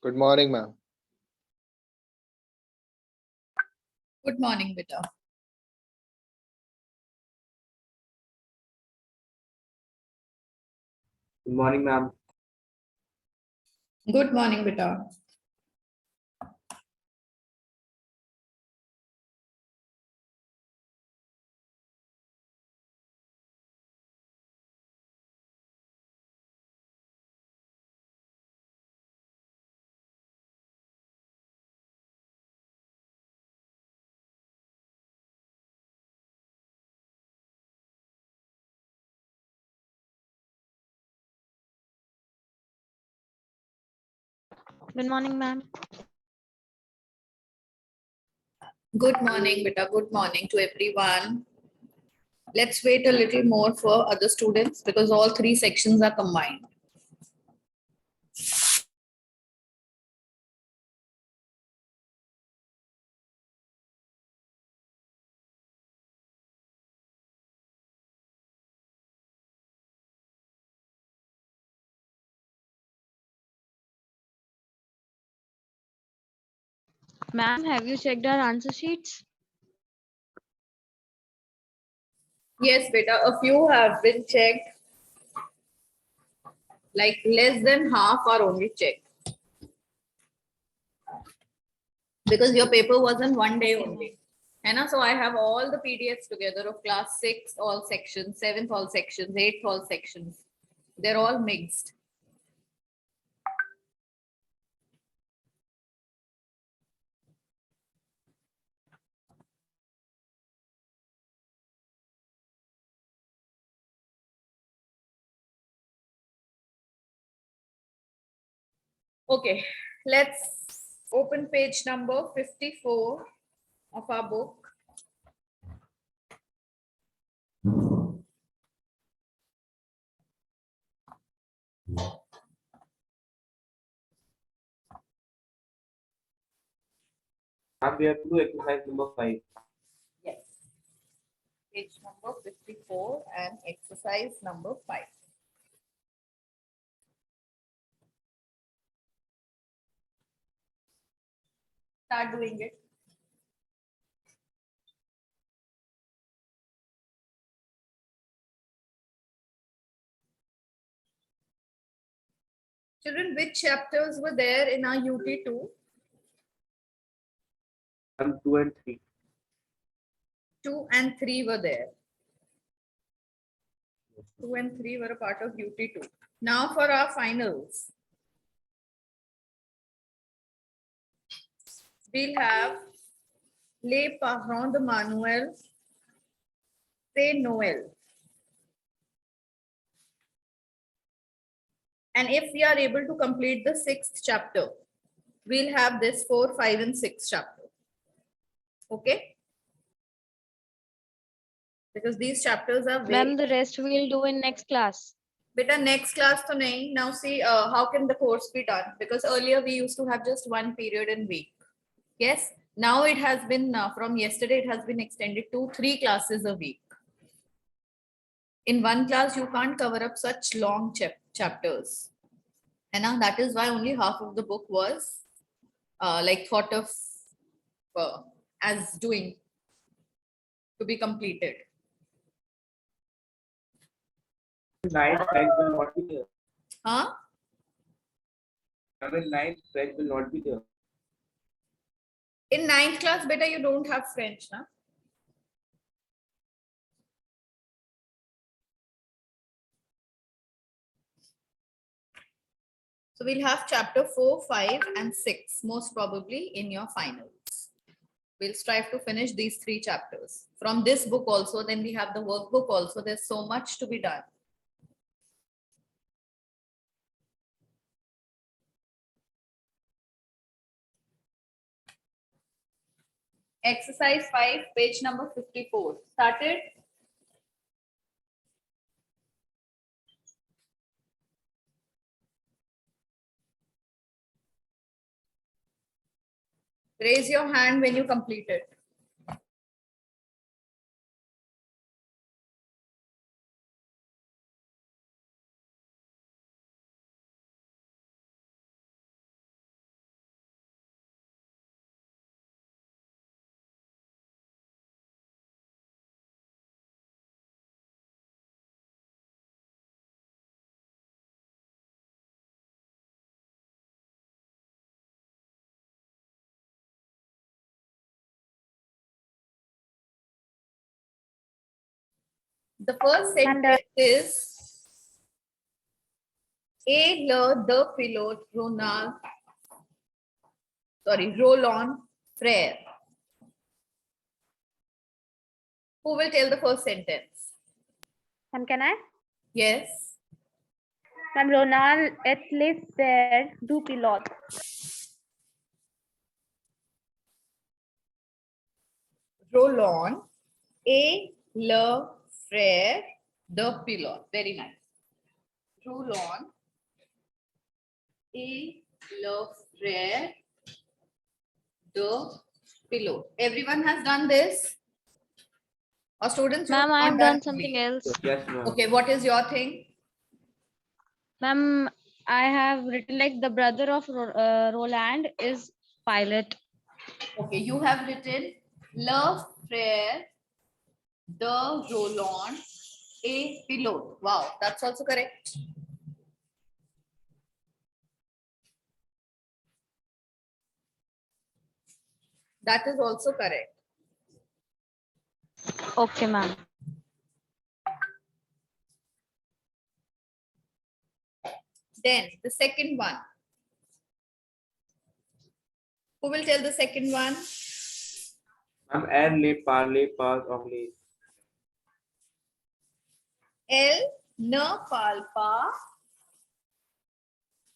Good morning, ma'am. Good morning, beta. Good morning, ma'am. Good morning, beta. Good morning, ma'am. Good morning, beta. Good morning to everyone. Let's wait a little more for other students because all three sections are combined. Ma'am, have you checked our answer sheets? Yes, beta. A few have been checked. Like less than half are only checked. Because your paper was in one day only. And so I have all the PDFs together of class 6, all sections, 7th, all sections, 8th, all sections. They're all mixed. Okay, let's open page number 54 of our book. Ma'am, we have to do exercise number 5. Yes. Page number 54 and exercise number 5. Start doing it. Children, which chapters were there in our UT2? 2 and 3. 2 and 3 were there. 2 and 3 were a part of UT2. Now for our finals. We'll have Les Parents de Manuel, C'est Noël. And if we are able to complete the 6th chapter, we'll have this 4, 5 and 6 chapter. Okay? Because these chapters are very... Ma'am, the rest we'll do in next class. Beta, next class to nahi. Now see how can the course be done? Because earlier we used to have just one period in week. Yes. Now it has been from yesterday, it has been extended to 3 classes a week. In one class, you can't cover up such long chapters. And now that is why only half of the book was like thought of as doing to be completed. 9th French will not be there. Huh? 9th French will not be there. In 9th class, beta, you don't have French, na? So we'll have chapter 4, 5 and 6 most probably in your finals. We'll strive to finish these 3 chapters. From this book also, then we have the workbook also. There's so much to be done. Exercise 5, page number 54. Started? Raise your hand when you complete it. The first sentence is A le the pilote Roland Frere. Who will tell the first sentence? Can I? Yes. Ma'am, Ronald et les frères du pilote. Roland et le frère de pilote. Very nice. Roland et le frère de pilote. Everyone has done this? Or students? who Ma'am, have I not have done it, something please? else. Yes, ma'am. Okay, what is your thing? Ma'am, I have written like the brother of Roland is pilot. Okay, you have written le frère de Roland et pilote. Wow, that's also correct. That is also correct. Okay, ma'am. Then the second one. Who will tell the second one? Ma'am, elle les parle pas anglais. Elle ne parle pas.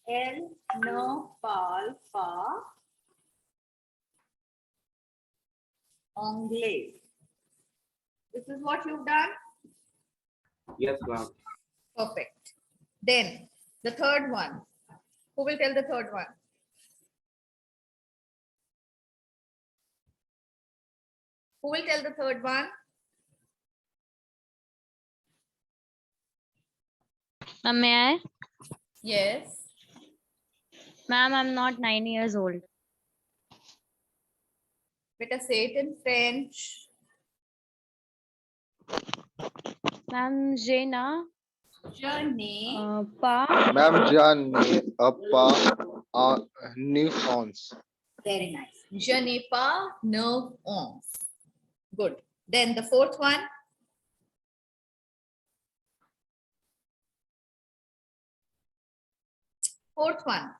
Elle ne parle pas anglais. This is what you've done? Yes, ma'am. Perfect. Then the third one. Who will tell the third one? Who will tell the third one? Ma'am, may I? Yes. Ma'am, I'm not 9 years old. Better say it in French. Ma'am, je n'ai Je n'ai pas. Ma'am, Jan pas nuance. Very nice. Je n'ai pas 9 ans. Good. Then the fourth one. Fourth one.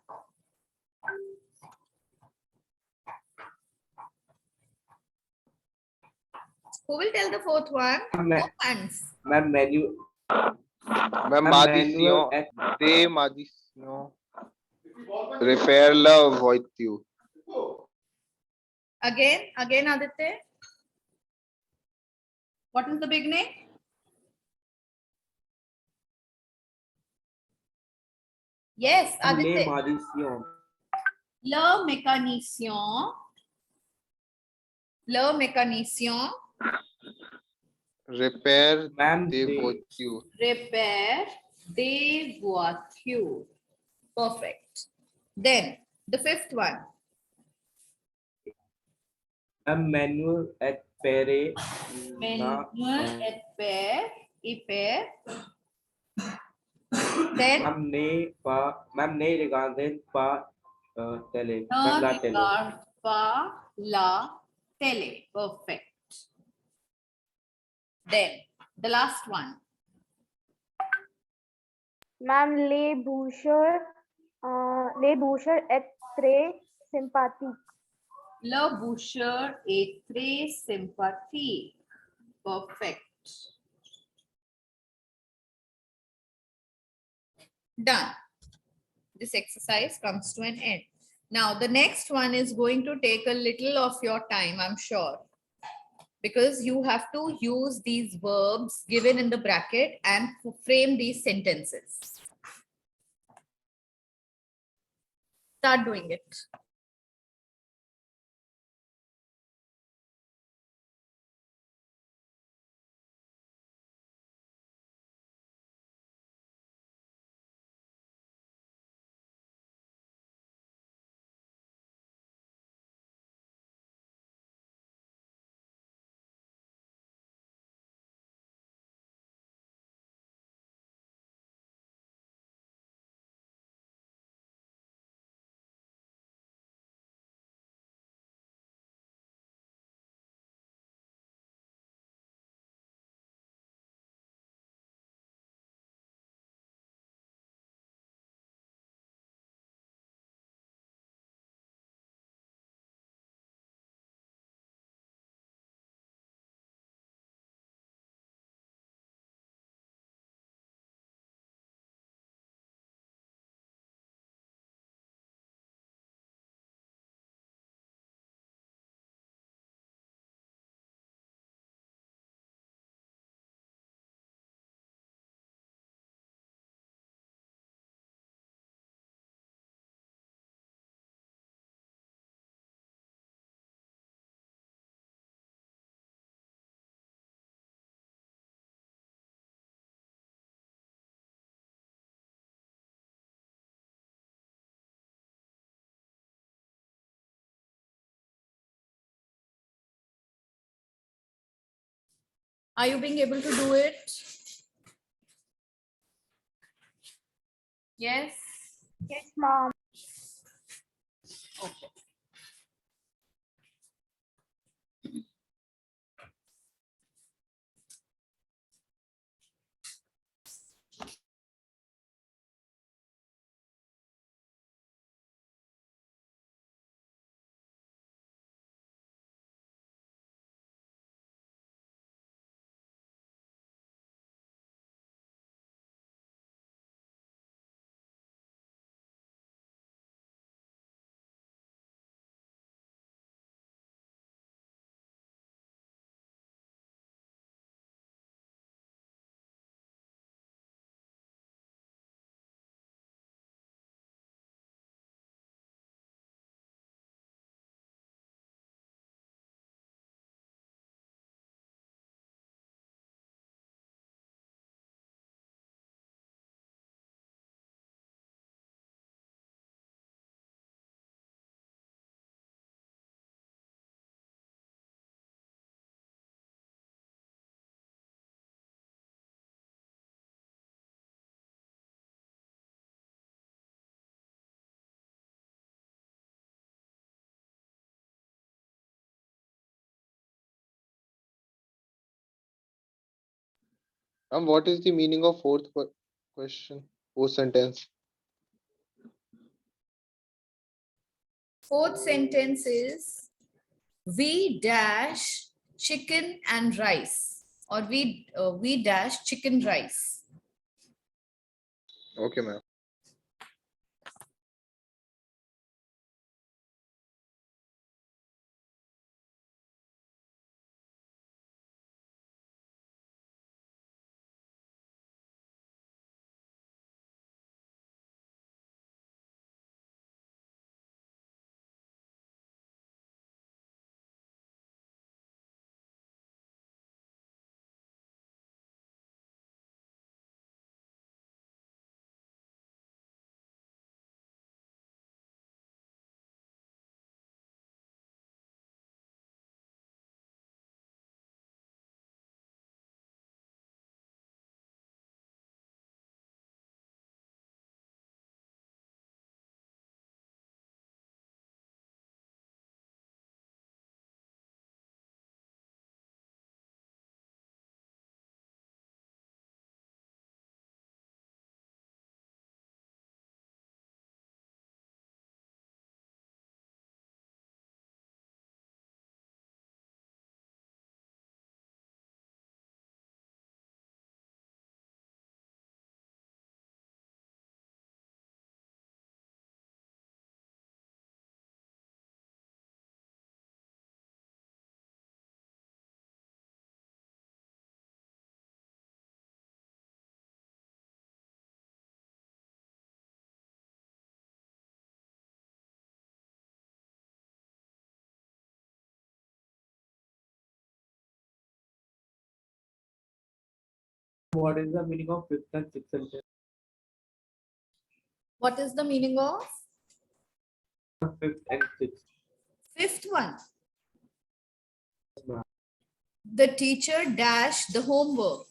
Who will tell the fourth one? Ma'am, No hands. ma'am, menu. Ma'am, Ma'am, manual Madison, et de Madison. Repair la voiture. Again, Aditya. What is the beginning? Yes, les Aditya. modifions. Le mécanicien. Le mécanicien Repair Ma'am, de they- voiture. repair des voitures. Perfect. Then the fifth one. ma'am, manual et pere. Manuel et père, hyper. Then Ma'am, ne regarde pas télé. Ma'am, ne la télé. regarde pas la télé. Perfect. Then the last one. Ma'am, les bouchers est très sympathique. Le boucher est très sympathique. Perfect. Done. This exercise comes to an end. Now, the next one is going to take a little of your time, I'm sure, because you have to use these verbs given in the bracket and frame these sentences. Start doing it. Are you being able to do it? Yes. Yes, mom. Okay. What is the meaning of question? Fourth sentence. Fourth sentence is we dash chicken and rice, or we dash chicken rice. Okay, ma'am. what is the meaning of fifth and sixth sentence? What is the meaning of Fifth and sixth. fifth one? Ma'am. The teacher dashed the homework.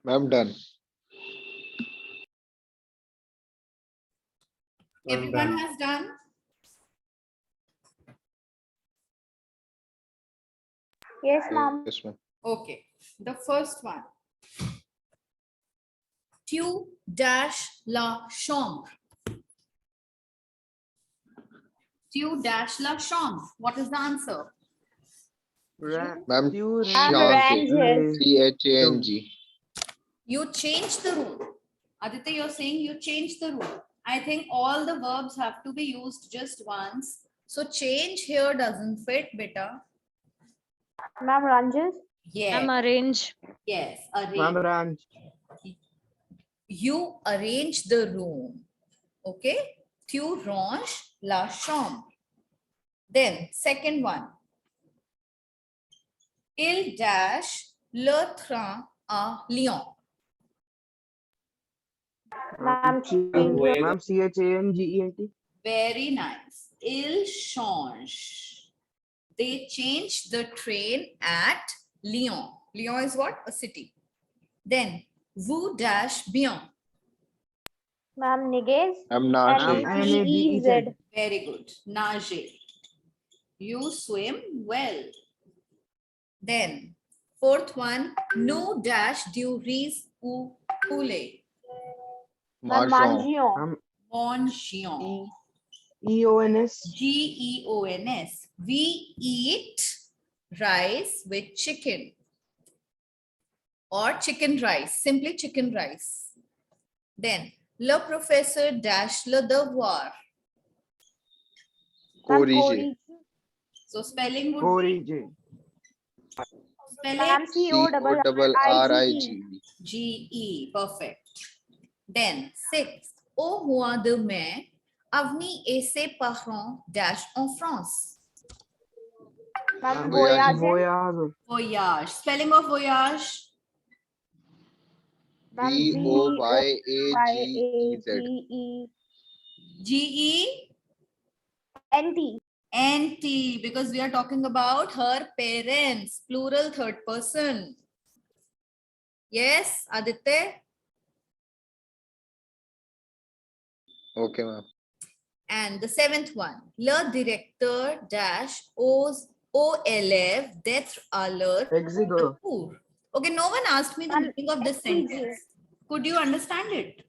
Ma'am, done. I'm Everyone done. has done? Yes, ma'am. Yes, ma'am. Okay, the first one. Tu dash la chambre. Tu dash la chambre. What is the answer? Ma'am, You change. Ranges. Chang. You change the rule. Aditya, you're saying you change the rule. I think all the verbs have to be used just once. So change here doesn't fit, beta. Ma'am, ranges. Yes, Ma'am, arrange. yes, Ma'am, arrange. ranch. You arrange the room. Okay? Tu ranges la chambre. Then, second one. Il dash le train à Lyon. Ma'am, change. Ma'am, CHANGENT. Very nice. Il change. They changed the train at Lyon. Lyon is what? A city. Then, vous dash bien. Ma'am, negate. I'm Ma'am, not. NEGEZ. Very good. Nager. You swim well. Then, fourth one, nous dash du riz ou poulet. Ma'am, Marchand. mangion. Ma'am, Mangions. EONS. GEONS. We eat rice with chicken or chicken rice, simply chicken rice. Then, le professeur dash le devoir. Ma'am, Corrige. So spelling would be Origin. Ma'am, spelling CORRIGE. GE. Perfect. Then, sixth, au mois de mai, Avni et ses parents dash en France. Ma'am, Voyage. voyage. Voyage. Spelling of voyage. Ma'am, VOYAGEZ. GE. GENT. NT, because we are talking about her parents, plural third person. Yes, Aditya? Okay, ma'am. And the seventh one, le directeur dash aux élèves d'être à l'heure Exigo. pour. Okay, no one asked me the Ma'am, meaning of this SPG. sentence. Could you understand it?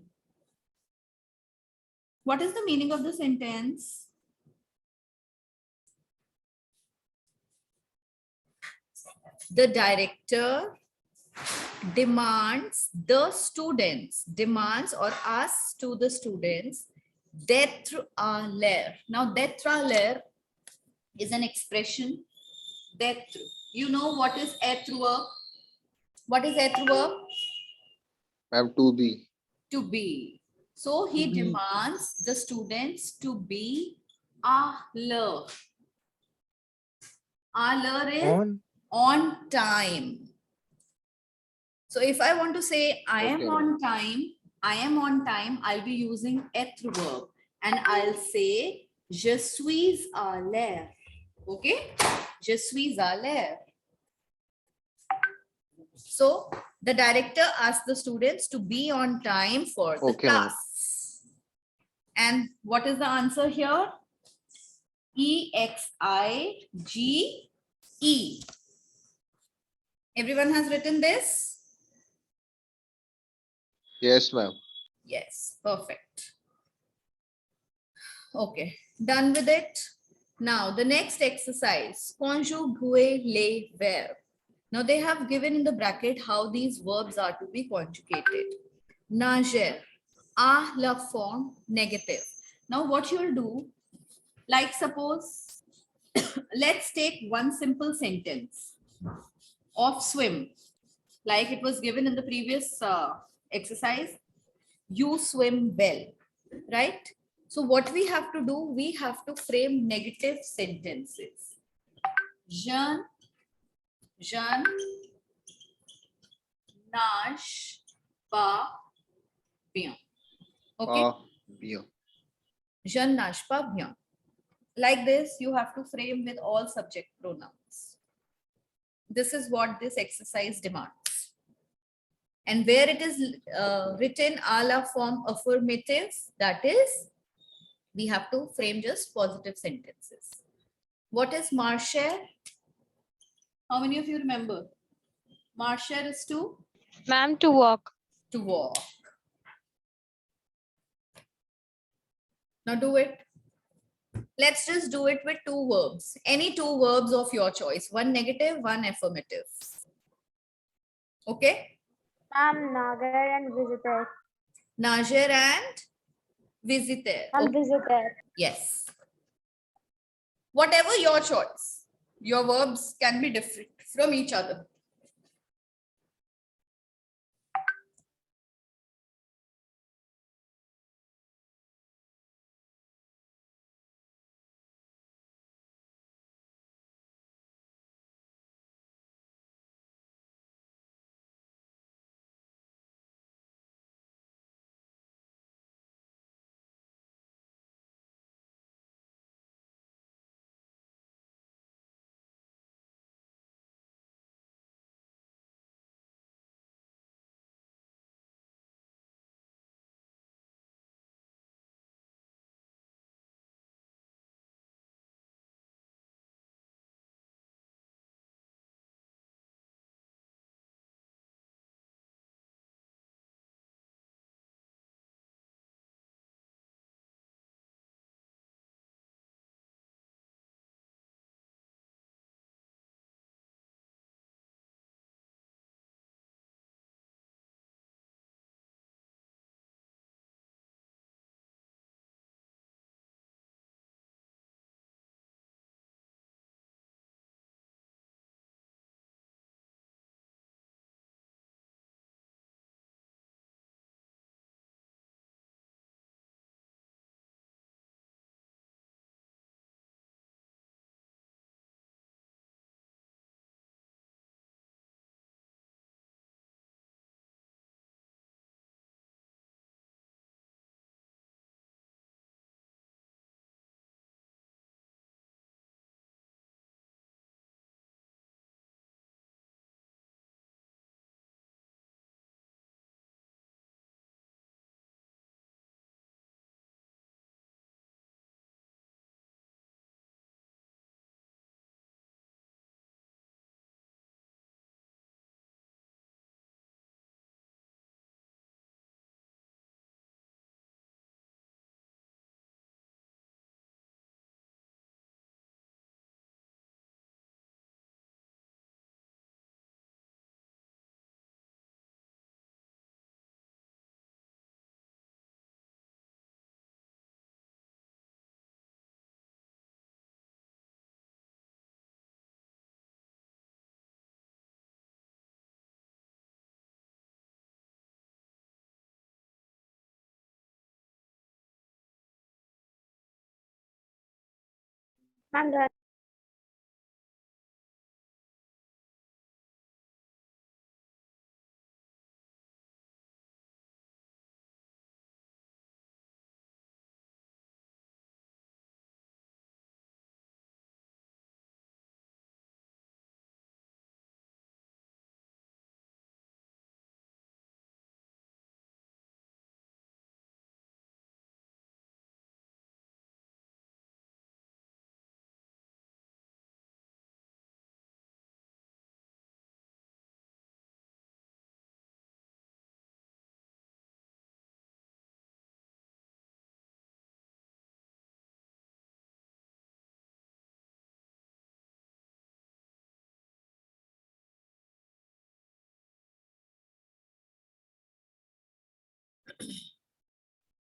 What is the meaning of the sentence? The director demands or asks to the students d'être à l'heure. Now, d'être à l'heure is an expression. D'être. You know what is être verb? What is être verb? Ma'am, to be. To be. So he To be. demands the students to be à l'heure. À l'heure is on time. So if I want to say I am Okay. on time, I'll be using être verb and I'll say je suis à l'heure. Okay? Je suis à l'heure. So the director asks the students to be on time for the Okay, ma'am. class. And what is the answer here? EXIGE. Everyone has written this? Yes, ma'am. Yes, perfect. Okay, done with it. Now, the next exercise, conjuguer les verbes. Now, they have given in the bracket how these verbs are to be conjugated. Nager, à la forme negative. Now, what you'll do, like suppose, let's take one simple sentence of swim, like it was given in the previous exercise. You swim well, right? So what we have to do, we have to frame negative sentences. Je nage pas bien. Okay. Bien. Je nage pas bien. Like this, you have to frame with all subject pronouns. This is what this exercise demands. And where it is written à la form affirmative, that is, we have to frame just positive sentences. What is marcher? How many of you remember? Marcher is to Ma'am, to walk. walk. Now do it. Let's just do it with two verbs. Any two verbs of your choice. One negative, one affirmative. Okay? Ma'am, Nagar and visitor. Nazir and visitor. Ma'am, Okay. visitor. Yes. Whatever your choice. Your verbs can be different from each other. Ma'am,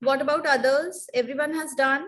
What about others? Everyone has done?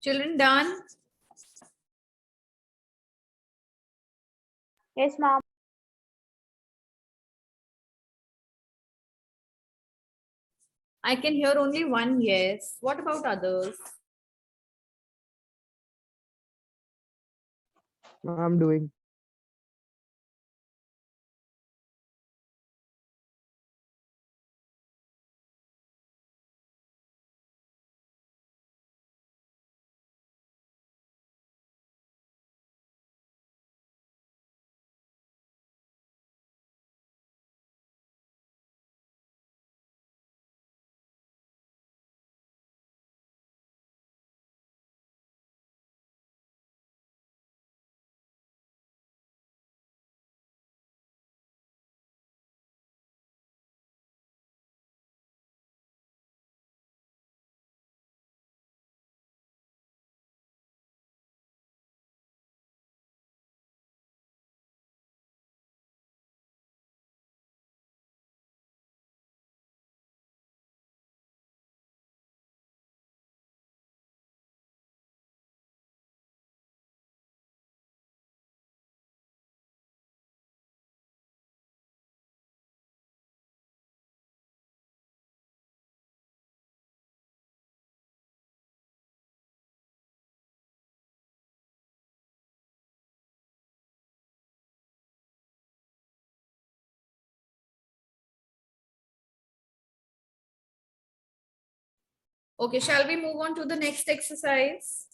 Children done? Yes, ma'am. I can hear only one yes. What about others? I'm doing. Okay, shall we move on to the next exercise?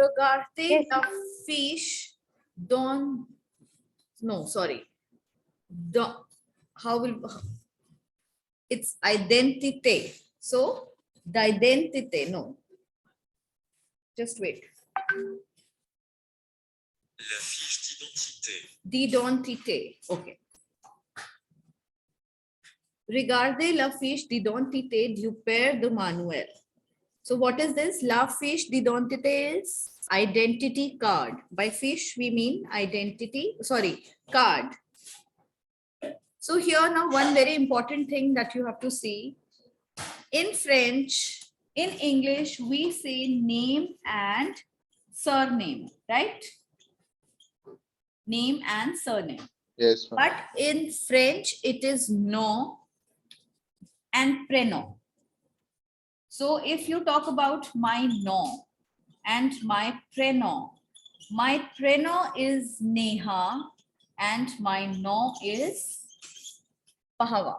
Regardez Yes. la fiche don. No, sorry. Don. How will it's identité. So the identité. No. Just wait. La fiche d'identité. D'identité. Okay. Regardez la fiche d'identité du père de Manuel. So what is this? La fiche d'identité is identity card. By fiche, we mean identity, sorry, card. So here now one very important thing that you have to see. In French, in English, we say name and surname, right? Name and surname. Yes, ma'am. But in French, it is nom and prénom. So if you talk about my nom and my prénom is Neha and my nom is Pahava.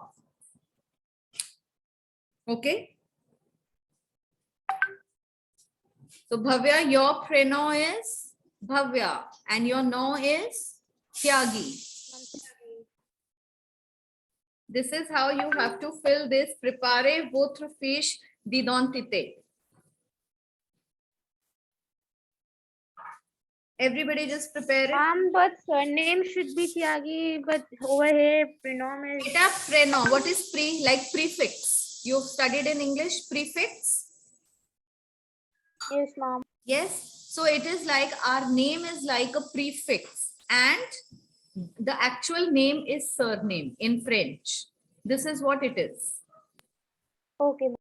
Okay. So Bhavya, your prénom is Bhavya and your nom is Tyagi. This is how you have to fill this. Préparez votre fiche d'identité. Everybody just prepare it. But surname should be Tyagi, but over here pronoun is Beta prénom. What is pre? Like prefix. You've studied in English prefix. yes, ma'am. Yes. So it is like our name is like a prefix and the actual name is surname in French. This is what it is. Okay, ma'am.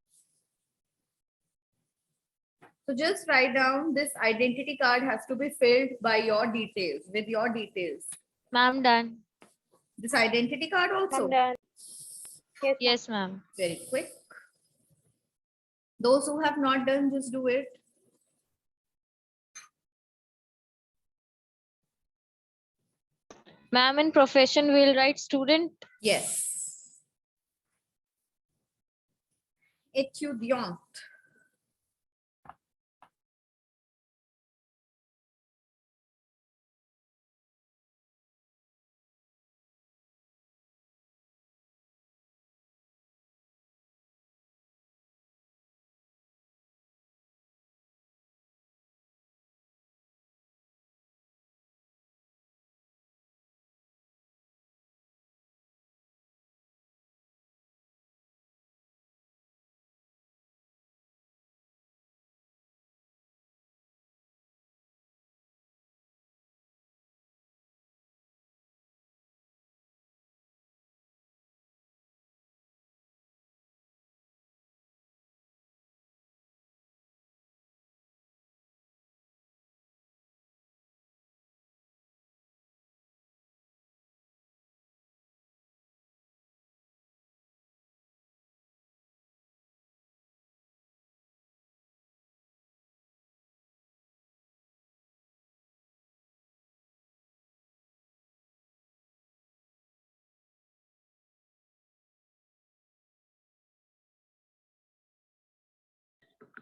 So just write down this identity card has to be filled by your details, with your details. Ma'am, done. This identity card also. I'm done. Yes, Yes, ma'am. Very quick. Those who have not done, just do it. Ma'am, in profession, we'll write student. Yes. Étudiant.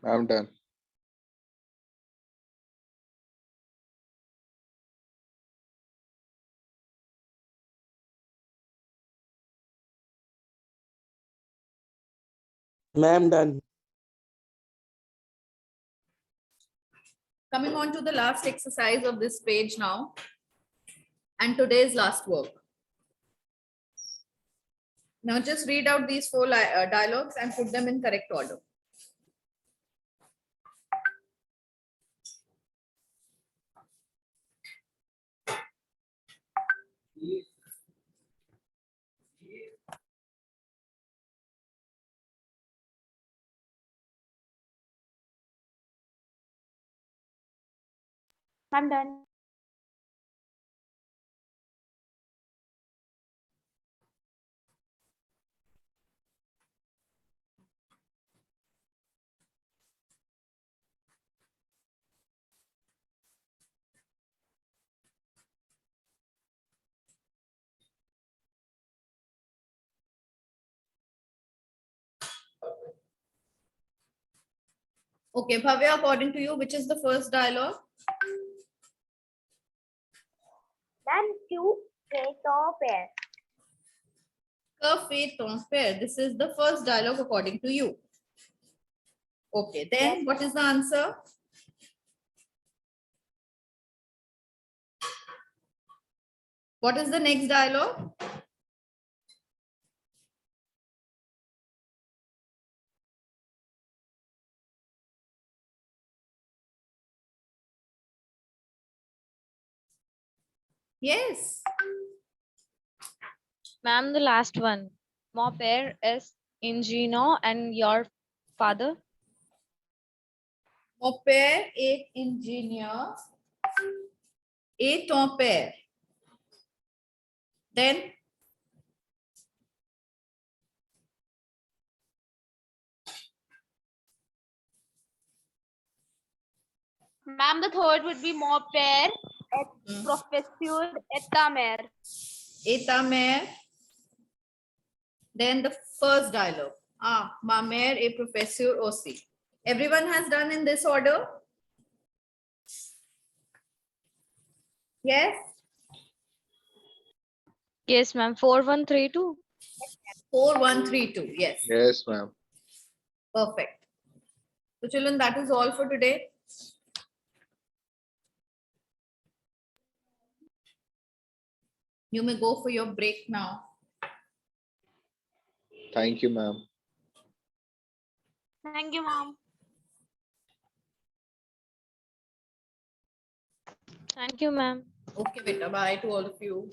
I'm done. Ma'am, done. Coming on to the last exercise of this page now, and today's last work. Now just read out these four dialogues and put them in correct order. I'm done. Okay, Bhavya, according to you, which is the first dialogue? Ma'am, tu fais ton père. Que fait ton père? This is the first dialogue according to you. Okay, then what is the answer? What is the next dialogue? Yes. Ma'am, the last one. Mon père est ingénieur and your father? Mon père est ingénieur et ton père. Then Ma'am, the third would be mon père est Hmm. professeur et ta mère. et ta mère. Then the first dialogue. Ah, ma mère est professeur aussi. Everyone has done in this order? Yes? Yes, ma'am. 4132. 4132. Yes. Yes, ma'am. Perfect. So children, that is all for today. You may go for your break now. Thank you, ma'am. Thank you, ma'am. Thank you, ma'am. Okay, beta. Bye to all of you.